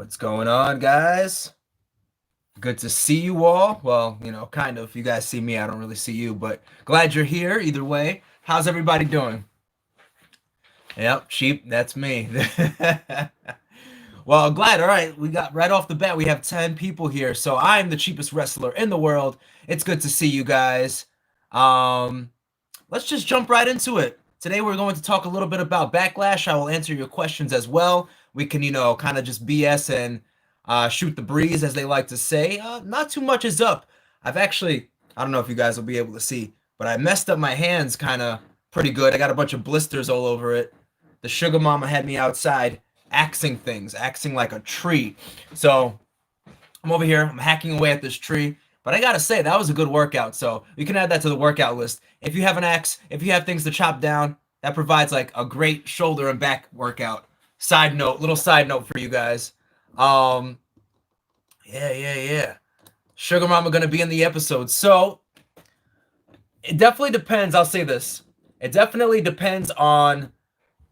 What's going on, guys? Good to see you all. Well, kind of. You guys see me, I don't really see you, but glad you're here either way. How's everybody doing? Yep, cheap, that's me. Well, glad. All right, we got right off the bat, we have 10 people here. So I'm the cheapest wrestler in the world. It's good to see you guys. Um, let's just jump right into it. Today we're going to talk a little bit about Backlash. I will answer your questions as well. We can, kind of just BS and shoot the breeze, as they like to say. Not too much is up. I don't know if you guys will be able to see, but I messed up my hands kind of pretty good. I got a bunch of blisters all over it. The sugar mama had me outside axing things, axing like a tree. So I'm over here, I'm hacking away at this tree. But I gotta say, that was a good workout, so you can add that to the workout list. If you have an axe, if you have things to chop down, that provides like a great shoulder and back workout. Little side note for you guys. Yeah. Sugar Mama gonna be in the episode. So it definitely depends. I'll say this. It definitely depends on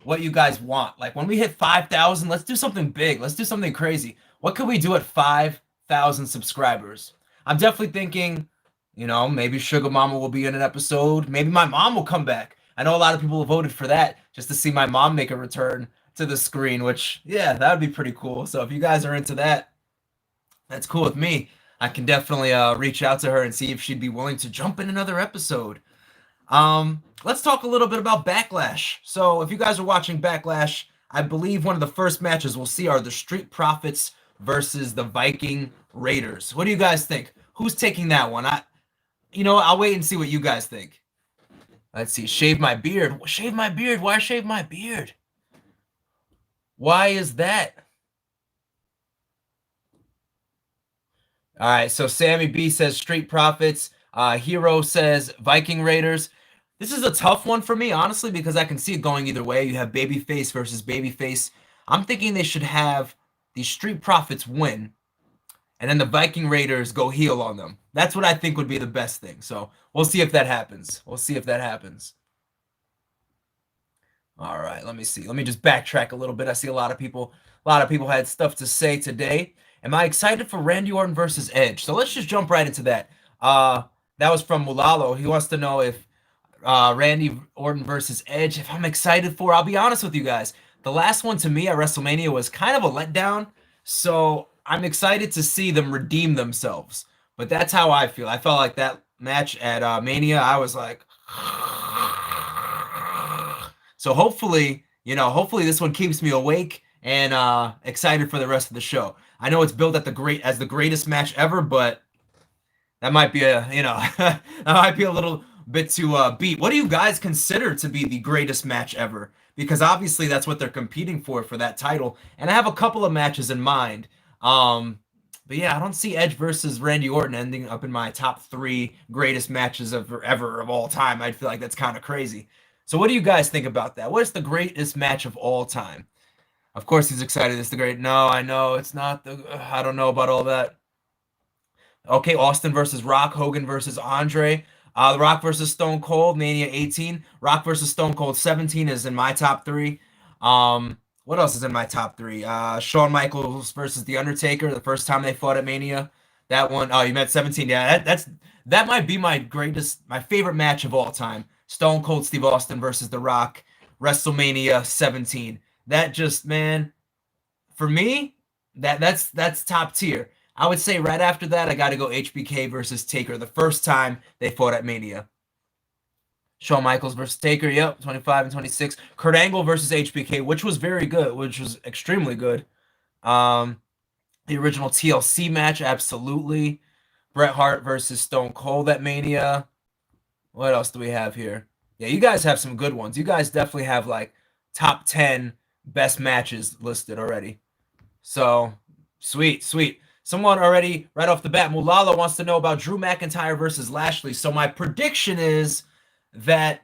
what you guys want. Like when we hit 5,000, let's do something big. Let's do something crazy. What could we do at 5,000 subscribers? I'm definitely thinking, maybe Sugar Mama will be in an episode. Maybe my mom will come back. I know a lot of people voted for that just to see my mom make a return to the screen, which, yeah, that would be pretty cool. So if you guys are into that, that's cool with me. I can definitely reach out to her and see if she'd be willing to jump in another episode. Let's talk a little bit about Backlash. So if you guys are watching Backlash, I believe one of the first matches we'll see are the Street Profits versus the Viking Raiders. What do you guys think? Who's taking that one? I'll wait and see what you guys think. Let's see. Shave my beard. Shave my beard. Why shave my beard? Why is that? All right. So Sammy B says Street Profits. Hero says Viking Raiders. This is a tough one for me, honestly, because I can see it going either way. You have babyface versus babyface. I'm thinking they should have the Street Profits win, and then the Viking Raiders go heel on them. That's what I think would be the best thing. So we'll see if that happens. All right, let me see. Let me just backtrack a little bit. I see a lot of people had stuff to say today. Am I excited for Randy Orton versus Edge? So let's just jump right into that. That was from Mulalo. He wants to know if Randy Orton versus Edge, if I'm excited for. I'll be honest with you guys. The last one to me at WrestleMania was kind of a letdown. So I'm excited to see them redeem themselves. But that's how I feel. I felt like that match at Mania, I was like... So hopefully this one keeps me awake and excited for the rest of the show. I know it's billed as the greatest match ever, but that might be that might be a little bit to beat. What do you guys consider to be the greatest match ever? Because obviously that's what they're competing for that title. And I have a couple of matches in mind. But yeah, I don't see Edge versus Randy Orton ending up in my top 3 greatest matches ever of all time. I feel like that's kind of crazy. So what do you guys think about that? What is the greatest match of all time? Of course he's excited. It's the great. No, I know it's not the. I don't know about all that. Okay, Austin versus Rock, Hogan versus Andre. The Rock versus Stone Cold, Mania 18. Rock versus Stone Cold 17 is in my top 3. What else is in my top 3? Shawn Michaels versus The Undertaker, the first time they fought at Mania. That one, oh, you meant 17. Yeah, that might be my favorite match of all time. Stone Cold Steve Austin versus The Rock, WrestleMania 17. That just, man, for me, that's top tier. I would say right after that, I got to go HBK versus Taker, the first time they fought at Mania. Shawn Michaels versus Taker, yep, 25 and 26. Kurt Angle versus HBK, which was very good, which was extremely good. The original TLC match, absolutely. Bret Hart versus Stone Cold at Mania. What else do we have here? Yeah, you guys have some good ones. You guys definitely have like top 10 best matches listed already. So, sweet. Someone already, right off the bat, Mulala wants to know about Drew McIntyre versus Lashley. So my prediction is that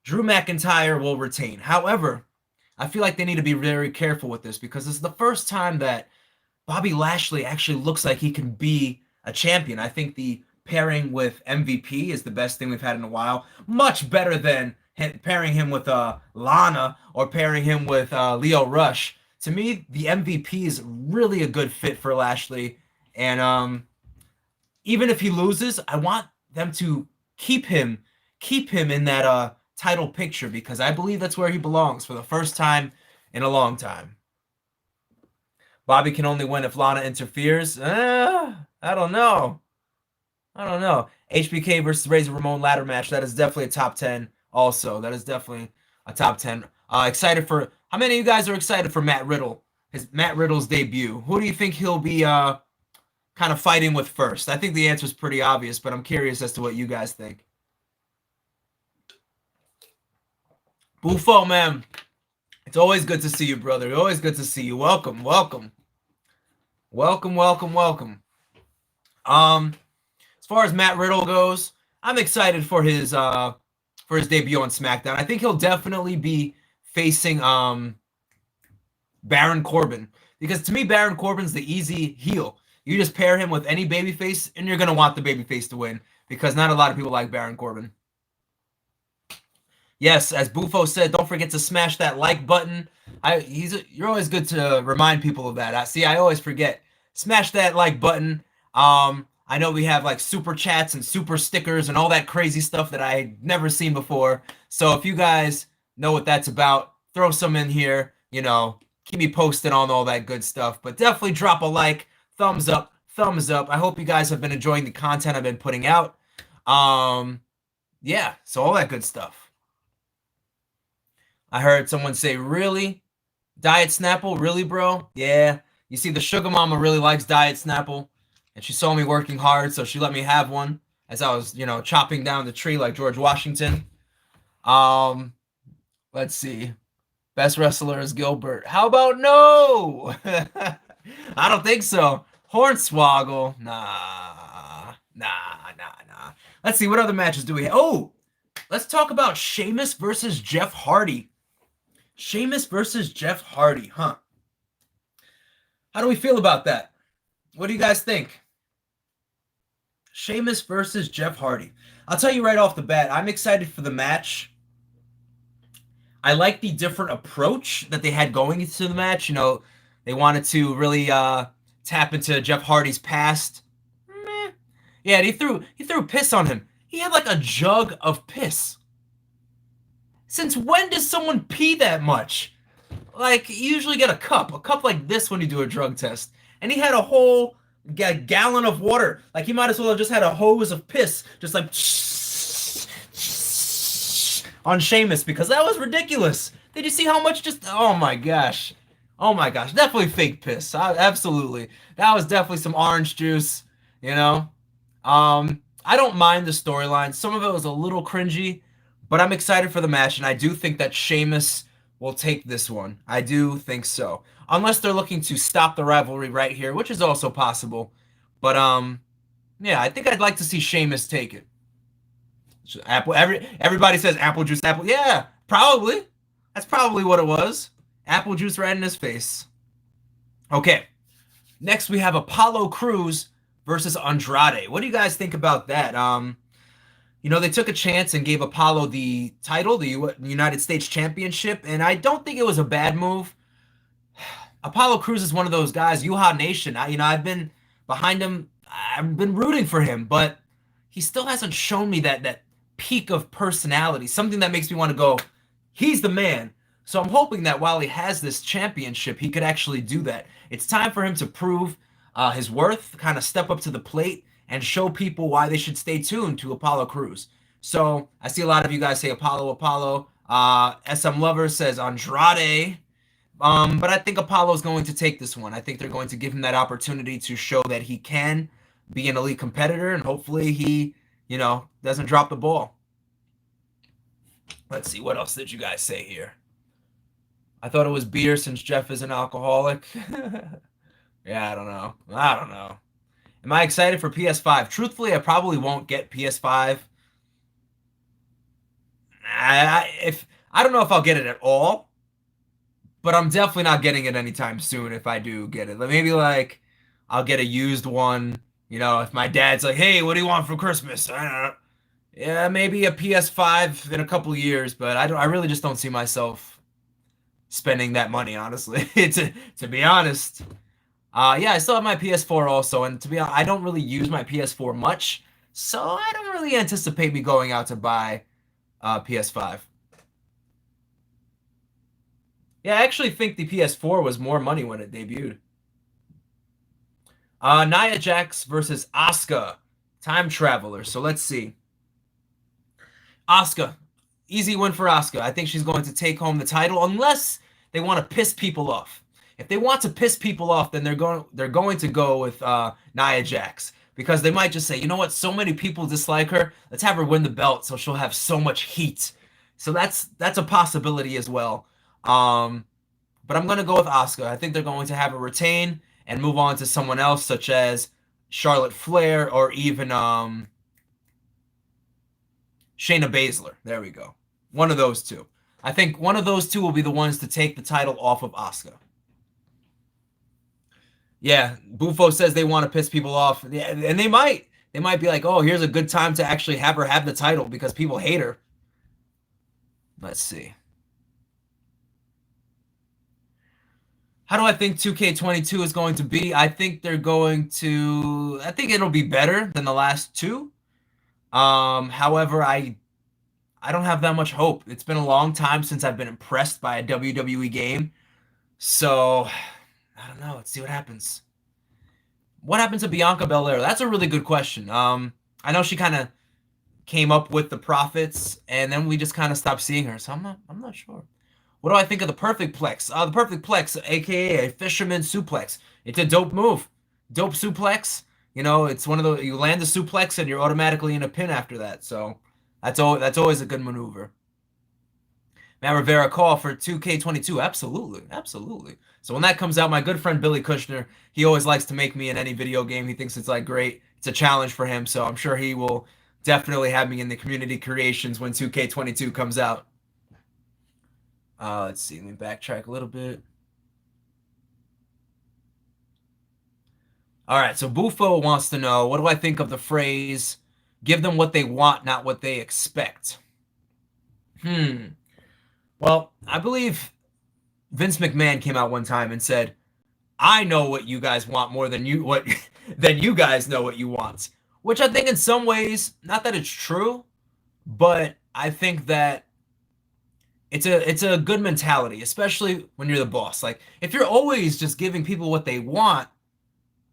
Drew McIntyre will retain. However, I feel like they need to be very careful with this because this is the first time that Bobby Lashley actually looks like he can be a champion. I think the pairing with MVP is the best thing we've had in a while. Much better than pairing him with Lana or pairing him with Leo Rush. to me, the MVP is really a good fit for Lashley. And even if he loses, I want them to keep him in that title picture because I believe that's where he belongs for the first time in a long time. Bobby can only win if Lana interferes. I don't know. I don't know. HBK versus Razor Ramon ladder match. That is definitely a top 10 also. That is definitely a top 10. Excited for... How many of you guys are excited for Matt Riddle? Matt Riddle's debut. Who do you think he'll be kind of fighting with first? I think the answer is pretty obvious, but I'm curious as to what you guys think. Buffo, man. It's always good to see you, brother. Always good to see you. Welcome, welcome. Welcome, welcome, welcome. As far as Matt Riddle goes, I'm excited for his debut on SmackDown. I think he'll definitely be facing Baron Corbin because to me Baron Corbin's the easy heel. You just pair him with any babyface and you're going to want the babyface to win because not a lot of people like Baron Corbin. Yes, as Buffo said, don't forget to smash that like button. You're always good to remind people of that. See, I always forget. Smash that like button. I know we have like super chats and super stickers and all that crazy stuff that I never seen before. So if you guys know what that's about, throw some in here. You know, keep me posted on all that good stuff. But definitely drop a like, thumbs up, thumbs up. I hope you guys have been enjoying the content I've been putting out. Yeah, so all that good stuff. I heard someone say, really? Diet Snapple? Really, bro? Yeah. You see, the sugar mama really likes Diet Snapple. And she saw me working hard, so she let me have one as I was, chopping down the tree like George Washington. Let's see. Best wrestler is Gilbert. How about no? I don't think so. Hornswoggle. Nah. Let's see. What other matches do we have? Oh, let's talk about Sheamus versus Jeff Hardy. Sheamus versus Jeff Hardy, huh? How do we feel about that? What do you guys think? Sheamus versus Jeff Hardy. I'll tell you right off the bat, I'm excited for the match. I like the different approach that they had going into the match. They wanted to really tap into Jeff Hardy's past. Yeah, and he threw piss on him. He had like a jug of piss. Since when does someone pee that much? Like, you usually get a cup like this when you do a drug test. And he had a whole gallon of water. Like, he might as well have just had a hose of piss. Just like, on Sheamus, because that was ridiculous. Did you see how much oh my gosh. Oh my gosh, definitely fake piss. Absolutely. That was definitely some orange juice, I don't mind the storyline. Some of it was a little cringy, but I'm excited for the match, and I do think that Sheamus will take this one. I do think so. Unless they're looking to stop the rivalry right here, which is also possible. But, yeah, I think I'd like to see Sheamus take it. Everybody says apple juice, apple. Yeah, probably. That's probably what it was. Apple juice right in his face. Okay. Next, we have Apollo Crews versus Andrade. What do you guys think about that? They took a chance and gave Apollo the title, the United States Championship, and I don't think it was a bad move. Apollo Crews is one of those guys, Yuha Nation. I've been behind him. I've been rooting for him, but he still hasn't shown me that peak of personality, something that makes me want to go, he's the man. So I'm hoping that while he has this championship, he could actually do that. It's time for him to prove his worth, kind of step up to the plate, and show people why they should stay tuned to Apollo Crews. So I see a lot of you guys say Apollo. SM Lover says Andrade. But I think Apollo's going to take this one. I think they're going to give him that opportunity to show that he can be an elite competitor, and hopefully he, doesn't drop the ball. Let's see, what else did you guys say here? I thought it was beer since Jeff is an alcoholic. Yeah, I don't know. Am I excited for PS5? Truthfully, I probably won't get PS5. I don't know if I'll get it at all, but I'm definitely not getting it anytime soon if I do get it. Maybe I'll get a used one. If my dad's like, hey, what do you want for Christmas? I don't know. Yeah, maybe a PS5 in a couple of years, but I really just don't see myself spending that money, honestly. To be honest. Yeah, I still have my PS4 also, and to be honest, I don't really use my PS4 much, so I don't really anticipate me going out to buy PS5. Yeah, I actually think the PS4 was more money when it debuted. Nia Jax versus Asuka, time traveler. So let's see. Asuka, easy win for Asuka. I think she's going to take home the title unless they want to piss people off. If they want to piss people off, then they're going to go with Nia Jax because they might just say, you know what, so many people dislike her. Let's have her win the belt so she'll have so much heat. So that's a possibility as well. But I'm gonna go with Asuka. I think they're going to have her retain and move on to someone else, such as Charlotte Flair or even Shayna Baszler. There we go. One of those two. I think one of those two will be the ones to take the title off of Asuka. Yeah, Bufo says they want to piss people off. Yeah, and they might. They might be like, oh, here's a good time to actually have her have the title because people hate her. Let's see. How do I think 2K22 is going to be? I think they're going to... I think it'll be better than the last two. However, I don't have that much hope. It's been a long time since I've been impressed by a WWE game. So, I don't know. Let's see what happens. What happened to Bianca Belair? That's a really good question. I know she kind of came up with the profits, and then we just kind of stopped seeing her. So I'm not sure. What do I think of the Perfect Plex? The Perfect Plex, aka a Fisherman Suplex. It's a dope move. Dope suplex. You know, it's one of the... You land the suplex, and you're automatically in a pin after that. So, that's always a good maneuver. Matt Rivera call for 2K22. Absolutely. Absolutely. So when that comes out, my good friend Billy Kushner, he always likes to make me in any video game. He thinks it's like great. It's a challenge for him. So I'm sure he will definitely have me in the community creations when 2K22 comes out. Let's see. Let me backtrack a little bit. All right. So Bufo wants to know, what do I think of the phrase, give them what they want, not what they expect? Well, I believe Vince McMahon came out one time and said, I know what you guys want more than you guys know what you want. Which I think in some ways, not that it's true, but I think that it's a good mentality, especially when you're the boss. Like, if you're always just giving people what they want,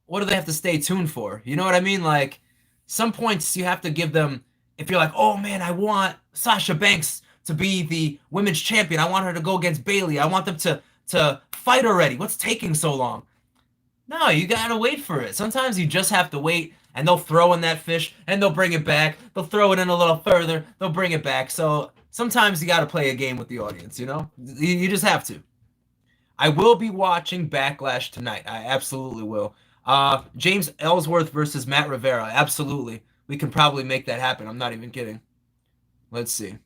what do they have to stay tuned for? You know what I mean? Like, some points you have to give them. If you're like, oh man, I want Sasha Banks to be the women's champion. I want her to go against Bayley. I want them to fight already. What's taking so long? No, you gotta wait for it. Sometimes you just have to wait, and they'll throw in that fish, and they'll bring it back. They'll throw it in a little further. They'll bring it back. So sometimes you gotta play a game with the audience, you know? You just have to. I will be watching Backlash tonight. I absolutely will. James Ellsworth versus Matt Rivera. Absolutely. We can probably make that happen. I'm not even kidding. Let's see.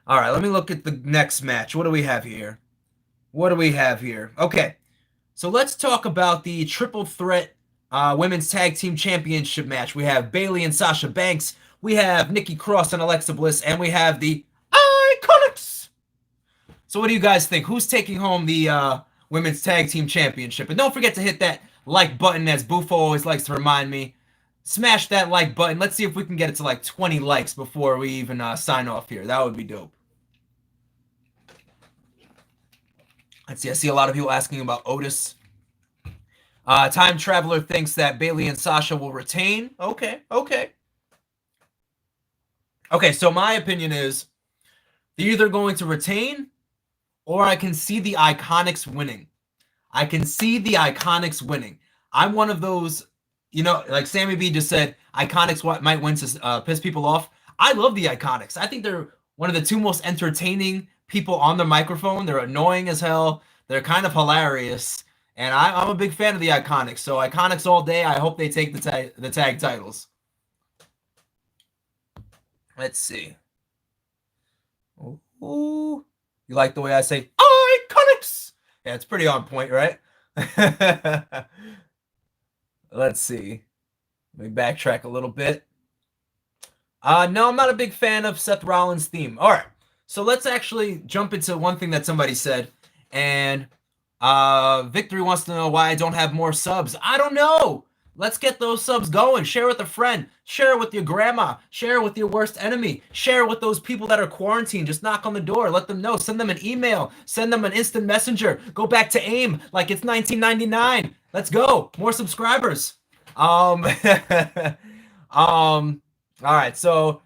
All right, let me look at the next match. What do we have here? What do we have here? Okay, so let's talk about the triple threat women's tag team championship match. We have Bayley and Sasha Banks. We have Nikki Cross and Alexa Bliss. And we have the Iconics. So what do you guys think? Who's taking home the women's tag team championship? And don't forget to hit that like button, as Bufo always likes to remind me. Smash that like button. Let's see if we can get it to like 20 likes before we even sign off here. That would be dope. Let's see. I see a lot of people asking about Otis. Time Traveler thinks that Bayley and Sasha will retain. Okay. Okay, so my opinion is they're either going to retain, or I can see the Iconics winning. I'm one of those, you know, like Sammy B just said, Iconics might win to piss people off. I love the Iconics. I think they're one of the two most entertaining people on the microphone. They're annoying as hell. They're kind of hilarious. And I'm a big fan of the Iconics. So Iconics all day. I hope they take the tag titles. Let's see. Ooh. You like the way I say Iconics? Yeah, it's pretty on point, right? Let's see. Let me backtrack a little bit. No, I'm not a big fan of Seth Rollins' theme. All right. So let's actually jump into one thing that somebody said. And Victory wants to know why I don't have more subs. I don't know. Let's get those subs going. Share with a friend. Share it with your grandma. Share it with your worst enemy. Share it with those people that are quarantined. Just knock on the door. Let them know. Send them an email. Send them an instant messenger. Go back to AIM like it's 1999. Let's go. More subscribers. All right. So,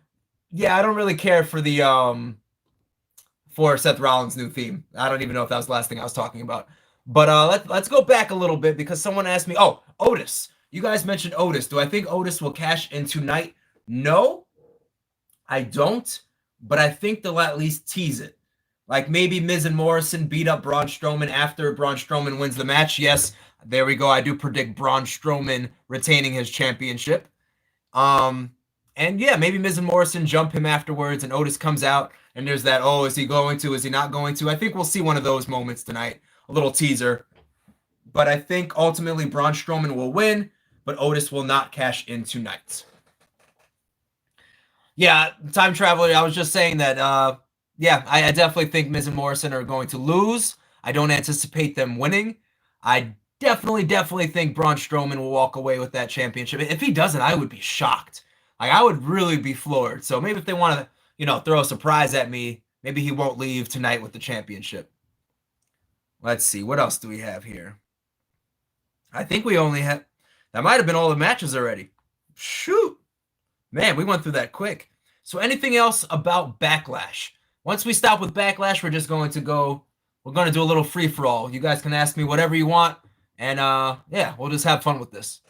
yeah, I don't really care for the for Seth Rollins' new theme. I don't even know if that was the last thing I was talking about. But let's go back a little bit because someone asked me, oh, Otis. You guys mentioned Otis. Do I think Otis will cash in tonight? No, I don't. But I think they'll at least tease it. Like maybe Miz and Morrison beat up Braun Strowman after Braun Strowman wins the match. Yes, there we go. I do predict Braun Strowman retaining his championship. And yeah, maybe Miz and Morrison jump him afterwards and Otis comes out and there's that, oh, is he going to? Is he not going to? I think we'll see one of those moments tonight. A little teaser. But I think ultimately Braun Strowman will win, but Otis will not cash in tonight. Yeah, time traveler, I was just saying that, yeah, I definitely think Miz and Morrison are going to lose. I don't anticipate them winning. I definitely think Braun Strowman will walk away with that championship. If he doesn't, I would be shocked. Like, I would really be floored. So maybe if they want to, you know, throw a surprise at me, maybe he won't leave tonight with the championship. Let's see. What else do we have here? I think we only have... That might have been all the matches already. Shoot. Man, we went through that quick. So anything else about Backlash? Once we stop with Backlash, we're just going to go... We're going to do a little free-for-all. You guys can ask me whatever you want. And, yeah, we'll just have fun with this.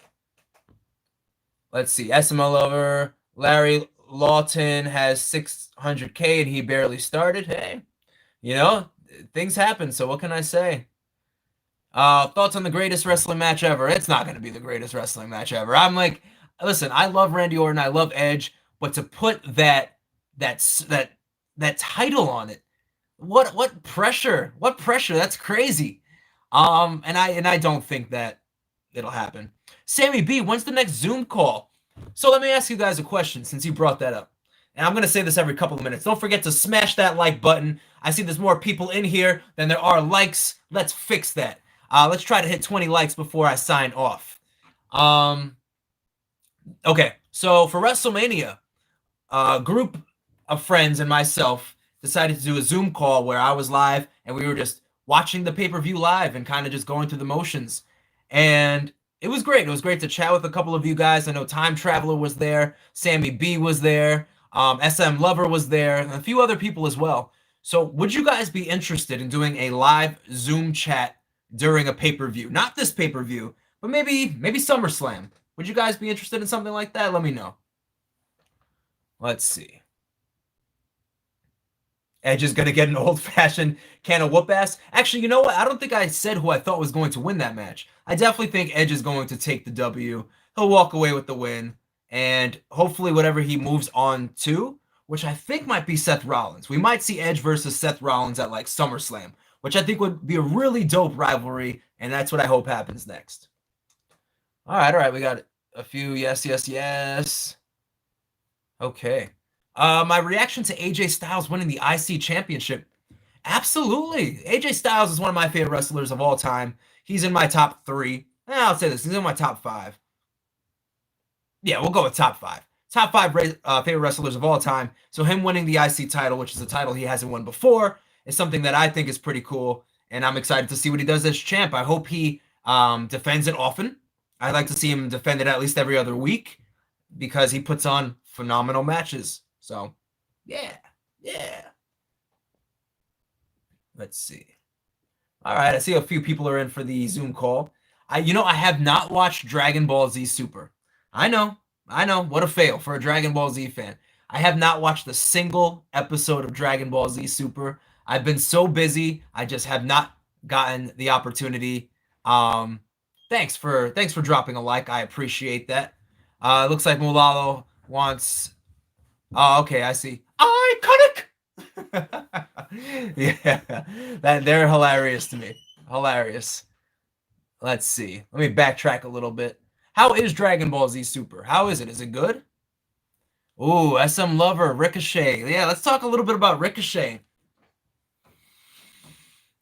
Let's see. SML Lover. Larry Lawton has 600K and he barely started. Hey, you know, things happen. So what can I say? Thoughts on the greatest wrestling match ever? It's not going to be the greatest wrestling match ever. I'm like, listen, I love Randy Orton. I love Edge. But to put that title on it, what pressure? What pressure? That's crazy. And I don't think that it'll happen. Sammy B, when's the next Zoom call? So let me ask you guys a question since you brought that up. And I'm going to say this every couple of minutes. Don't forget to smash that like button. I see there's more people in here than there are likes. Let's fix that. Let's try to hit 20 likes before I sign off. Okay, so for WrestleMania, a group of friends and myself decided to do a Zoom call where I was live and we were just watching the pay-per-view live and kind of just going through the motions. And it was great. It was great to chat with a couple of you guys. I know Time Traveler was there. Sammy B was there. SM Lover was there. And a few other people as well. So would you guys be interested in doing a live Zoom chat during a pay-per-view? Not this pay-per-view, but maybe SummerSlam. Would you guys be interested in something like that? Let me know. Let's see. Edge is going to get an old-fashioned can of whoop-ass. Actually, you know what? I don't think I said who I thought was going to win that match. I definitely think Edge is going to take the W. He'll walk away with the win. And hopefully whatever he moves on to, which I think might be Seth Rollins. We might see Edge versus Seth Rollins at, like, SummerSlam, which I think would be a really dope rivalry, and that's what I hope happens next. All right. We got a few yes. Okay. My reaction to AJ Styles winning the IC championship. Absolutely. AJ Styles is one of my favorite wrestlers of all time. He's in my top 3. I'll say this. He's in my top 5. Yeah, we'll go with top 5. Top 5 favorite wrestlers of all time. So him winning the IC title, which is a title he hasn't won before, is something that I think is pretty cool. And I'm excited to see what he does as champ. I hope he defends it often. I'd like to see him defend it at least every other week because he puts on phenomenal matches. So, yeah. Let's see. All right, I see a few people are in for the Zoom call. I have not watched Dragon Ball Z Super. I know. What a fail for a Dragon Ball Z fan. I have not watched a single episode of Dragon Ball Z Super. I've been so busy. I just have not gotten the opportunity. Thanks for dropping a like. I appreciate that. It looks like Mulalo wants... Oh, okay, I see. Iconic! Yeah, they're hilarious to me. Hilarious. Let's see. Let me backtrack a little bit. How is Dragon Ball Z Super? How is it? Is it good? Ooh, SM Lover, Ricochet. Yeah, let's talk a little bit about Ricochet.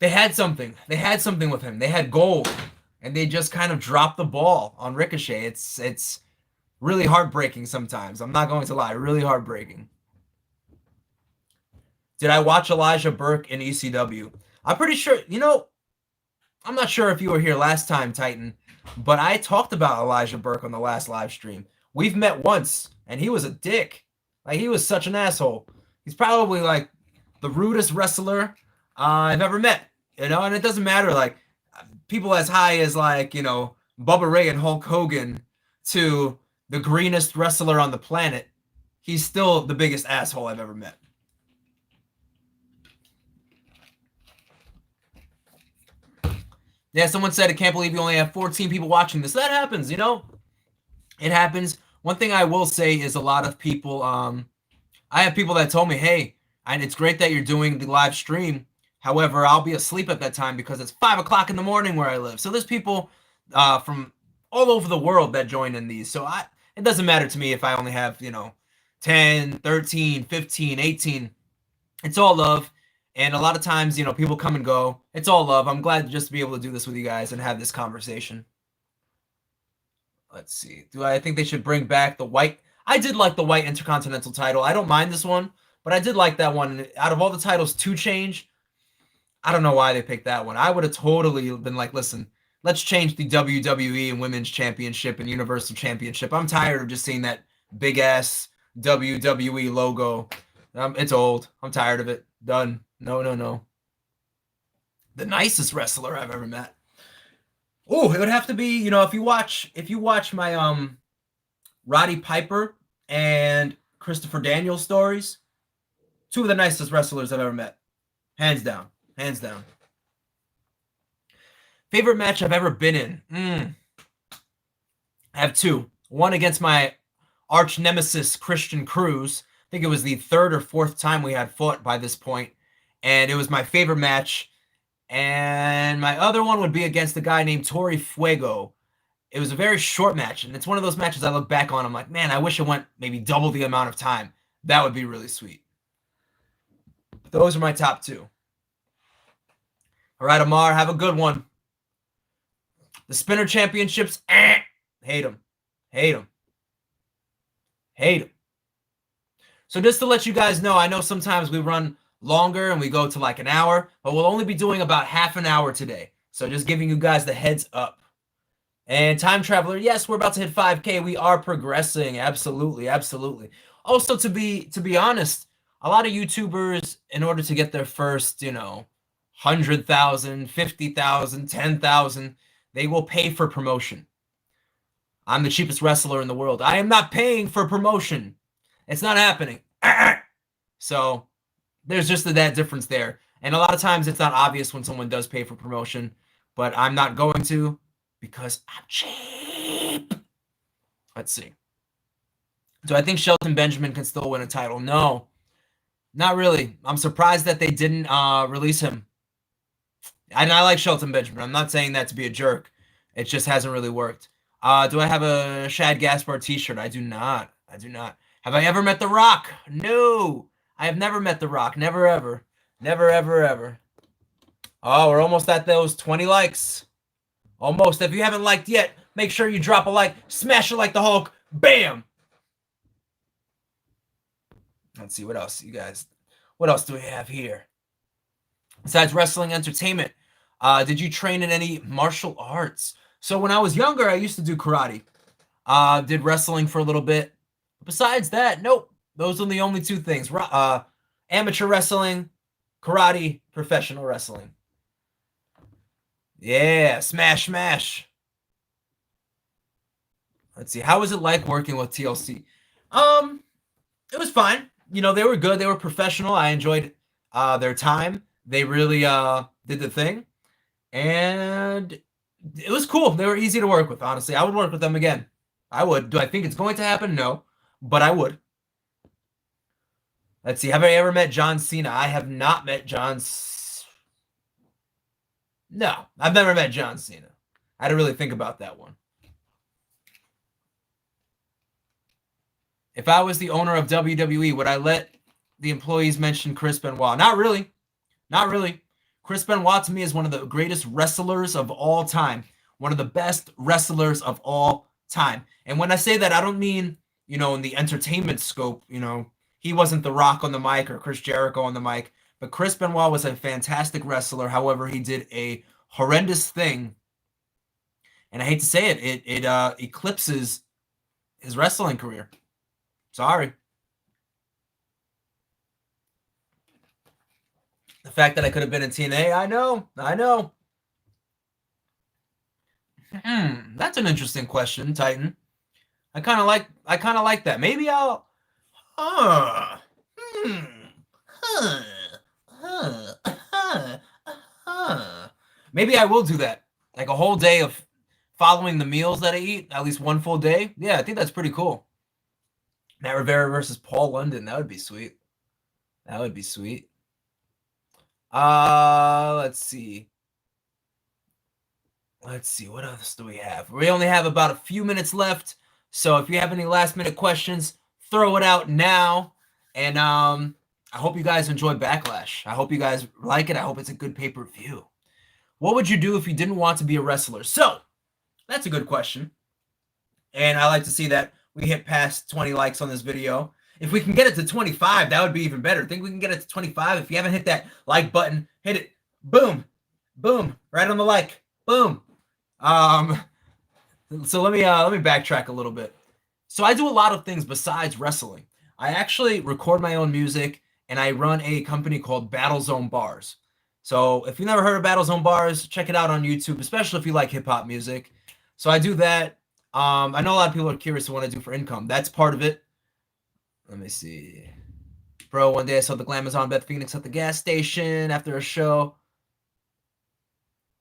They had something. They had something with him. They had gold, and they just kind of dropped the ball on Ricochet. It's really heartbreaking sometimes. I'm not going to lie. Really heartbreaking. Did I watch Elijah Burke in ECW? I'm pretty sure, I'm not sure if you were here last time, Titan, but I talked about Elijah Burke on the last live stream. We've met once, and he was a dick. Like, he was such an asshole. He's probably, like, the rudest wrestler I've ever met, and it doesn't matter, like, people as high as, like, Bubba Ray and Hulk Hogan to the greenest wrestler on the planet. He's still the biggest asshole I've ever met. Yeah, someone said, I can't believe you only have 14 people watching this. That happens, It happens. One thing I will say is a lot of people, I have people that told me, hey, and it's great that you're doing the live stream. However, I'll be asleep at that time because it's 5 o'clock in the morning where I live. So there's people from all over the world that join in these. So it doesn't matter to me if I only have, 10, 13, 15, 18. It's all love. And a lot of times, people come and go. It's all love. I'm glad just to be able to do this with you guys and have this conversation. Let's see. Do I think they should bring back the white? I did like the white Intercontinental title. I don't mind this one, but I did like that one. Out of all the titles to change, I don't know why they picked that one. I would have totally been like, listen, let's change the WWE and Women's Championship and Universal Championship. I'm tired of just seeing that big-ass WWE logo. It's old. I'm tired of it. Done. No. The nicest wrestler I've ever met. Oh, it would have to be, if you watch my Roddy Piper and Christopher Daniels stories, two of the nicest wrestlers I've ever met. Hands down. Favorite match I've ever been in? I have two. One against my arch nemesis, Christian Cruz. I think it was the third or fourth time we had fought by this point, and it was my favorite match. And my other one would be against a guy named Tori Fuego. It was a very short match, and it's one of those matches I look back on, I'm like, man, I wish it went maybe double the amount of time. That would be really sweet. Those are my top two. All right, Amar, have a good one. The Spinner Championships, hate them. So just to let you guys know, I know sometimes we run longer and we go to like an hour, but we'll only be doing about half an hour today. So just giving you guys the heads up. And Time Traveler, yes, we're about to hit 5K. We are progressing. Absolutely. Also, to be honest, a lot of YouTubers, in order to get their first, 100,000, 50,000, 10,000, they will pay for promotion. I'm the cheapest wrestler in the world. I am not paying for promotion. It's not happening. So there's just that difference there. And a lot of times it's not obvious when someone does pay for promotion, but I'm not going to because I'm cheap. Let's see. Do I think Shelton Benjamin can still win a title? No, not really. I'm surprised that they didn't release him. And I like Shelton Benjamin. I'm not saying that to be a jerk. It just hasn't really worked. Do I have a Shad Gaspard t-shirt? I do not. Have I ever met The Rock? No. I have never met The Rock. Never, ever. Oh, we're almost at those 20 likes. Almost. If you haven't liked yet, make sure you drop a like. Smash it like the Hulk. Bam! Let's see, what else, you guys? What else do we have here? Besides wrestling entertainment, did you train in any martial arts? So when I was younger, I used to do karate. Did wrestling for a little bit. Besides that, nope. Those are the only two things. Amateur wrestling, karate, professional wrestling. Yeah, smash. Let's see. How was it like working with TLC? It was fine. They were good. They were professional. I enjoyed their time. They really did the thing. And it was cool. They were easy to work with, honestly. I would work with them again. I would. Do I think it's going to happen? No. But I would. Let's see. Have I ever met John Cena? I have not met John. No, I've never met John Cena. I had to really think about that one. If I was the owner of WWE, would I let the employees mention Chris Benoit? Not really. Chris Benoit to me is one of the greatest wrestlers of all time. One of the best wrestlers of all time. And when I say that, I don't mean, in the entertainment scope, he wasn't The Rock on the mic or Chris Jericho on the mic, but Chris Benoit was a fantastic wrestler. However, he did a horrendous thing, and I hate to say it, it eclipses his wrestling career. Sorry. The fact that I could have been in TNA, I know. That's an interesting question, Titan. I kind of like that. Maybe I'll. Maybe I will do that. Like a whole day of following the meals that I eat, at least one full day. Yeah, I think that's pretty cool. Matt Rivera versus Paul London. That would be sweet. Let's see. What else do we have? We only have about a few minutes left. So if you have any last minute questions, throw it out now. And I hope you guys enjoy Backlash. I hope you guys like it. I hope it's a good pay-per-view. What would you do if you didn't want to be a wrestler? So that's a good question. And I like to see that we hit past 20 likes on this video. If we can get it to 25, that would be even better. Think we can get it to 25? If you haven't hit that like button, hit it. Boom. Boom. Right on the like. Boom. So let me backtrack a little bit. So I do a lot of things besides wrestling. I actually record my own music, and I run a company called Battlezone Barz. So if you've never heard of Battlezone Barz, check it out on YouTube, especially if you like hip-hop music. So I do that. I know a lot of people are curious what I do for income. That's part of it. Let me see. Bro, one day I saw the Glamazon Beth Phoenix at the gas station after a show.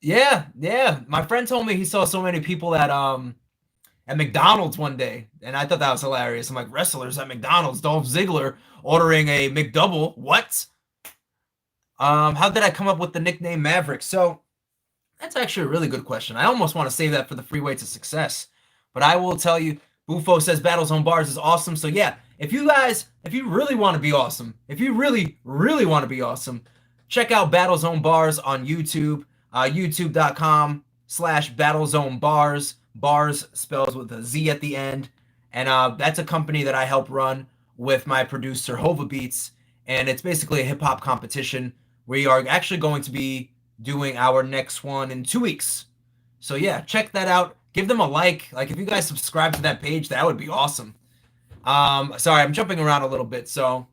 Yeah. My friend told me he saw so many people at McDonald's one day, and I thought that was hilarious. I'm like, wrestlers at McDonald's, Dolph Ziggler ordering a McDouble. What? How did I come up with the nickname Maverick? So that's actually a really good question. I almost want to save that for the freeway to success, but I will tell you, Bufo says Battlezone Barz is awesome. So yeah, if you really want to be awesome, if you really want to be awesome, check out Battlezone Barz on YouTube, youtube.com/BattleZoneBarz. Barz spells with a Z at the end. And that's a company that I help run with my producer, Hova Beats. And it's basically a hip-hop competition. We are actually going to be doing our next one in 2 weeks. So yeah, check that out. Give them a like. Like, if you guys subscribe to that page, that would be awesome. Sorry, I'm jumping around a little bit. So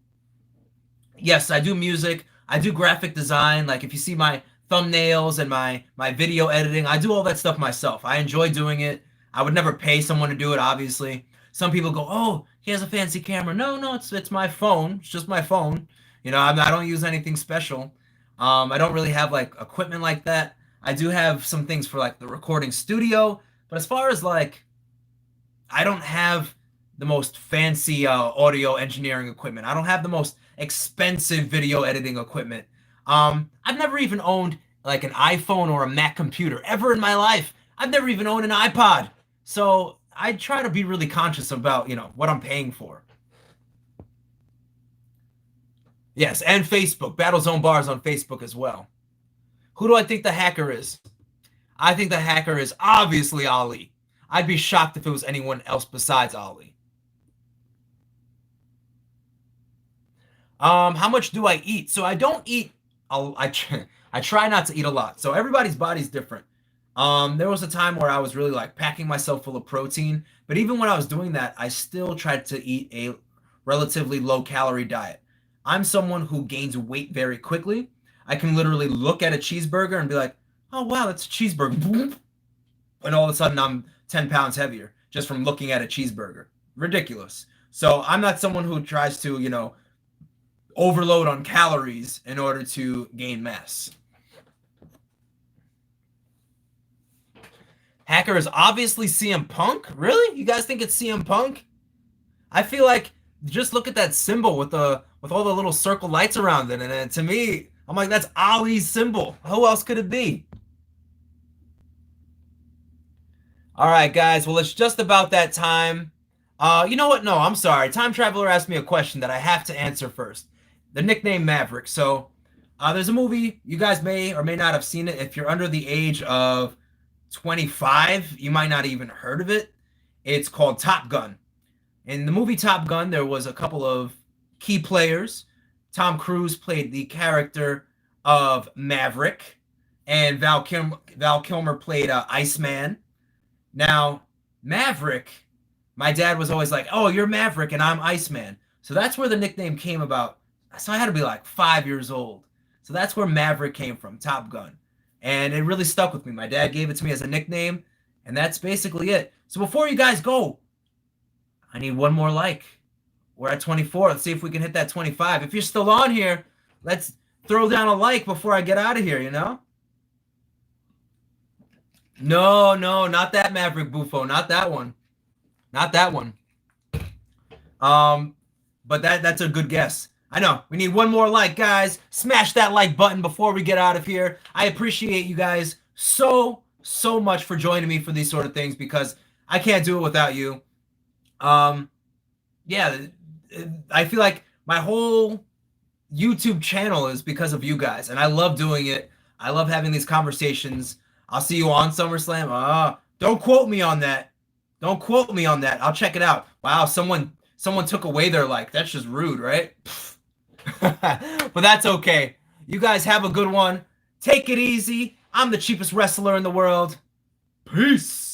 yes, I do music. I do graphic design. Like, if you see my thumbnails and my video editing, I do all that stuff myself. I enjoy doing it. I would never pay someone to do it, obviously. Some people go, oh, he has a fancy camera. No, it's my phone. It's just my phone. I don't use anything special. I don't really have like equipment like that. I do have some things for like the recording studio, but as far as like, I don't have the most fancy audio engineering equipment. I don't have the most expensive video editing equipment. I've never even owned like an iPhone or a Mac computer ever in my life. I've never even owned an iPod. So I try to be really conscious about, what I'm paying for. Yes, and Facebook. Battlezone Barz on Facebook as well. Who do I think the hacker is? I think the hacker is obviously Ali. I'd be shocked if it was anyone else besides Ali. How much do I eat? So I don't eat. I try not to eat a lot. So everybody's body's different. There was a time where I was really like packing myself full of protein, but even when I was doing that, I still tried to eat a relatively low calorie diet. I'm someone who gains weight very quickly. I can literally look at a cheeseburger and be like, oh wow, that's a cheeseburger. And all of a sudden I'm 10 pounds heavier just from looking at a cheeseburger. Ridiculous. So I'm not someone who tries to, overload on calories in order to gain mass. Hacker is obviously CM Punk? Really? You guys think it's CM Punk? I feel like just look at that symbol with all the little circle lights around it, and to me, I'm like, that's Ali's symbol. Who else could it be? All right, guys. Well, it's just about that time. You know what? No, I'm sorry. Time Traveler asked me a question that I have to answer first. The nickname Maverick. So There's a movie, you guys may or may not have seen it. If you're under the age of 25, you might not even heard of it. It's called Top Gun. In the movie Top Gun, there was a couple of key players. Tom Cruise played the character of Maverick, and Val Kilmer played Iceman. Now, Maverick, my dad was always like, "Oh, you're Maverick and I'm Iceman." So that's where the nickname came about. So I had to be like 5 years old. So that's where Maverick came from, Top Gun. And it really stuck with me. My dad gave it to me as a nickname, and that's basically it. So before you guys go, I need one more like. We're at 24. Let's see if we can hit that 25. If you're still on here, let's throw down a like before I get out of here, you know? No, not that Maverick Buffo. Not that one. Not that one. But that's a good guess. I know. We need one more like, guys. Smash that like button before we get out of here. I appreciate you guys so much for joining me for these sort of things because I can't do it without you. Yeah, I feel like my whole YouTube channel is because of you guys, and I love doing it. I love having these conversations. I'll see you on SummerSlam. Don't quote me on that. Don't quote me on that. I'll check it out. Wow, someone took away their like. That's just rude, right? But that's okay. You guys have a good one. Take it easy. I'm the cheapest wrestler in the world. Peace.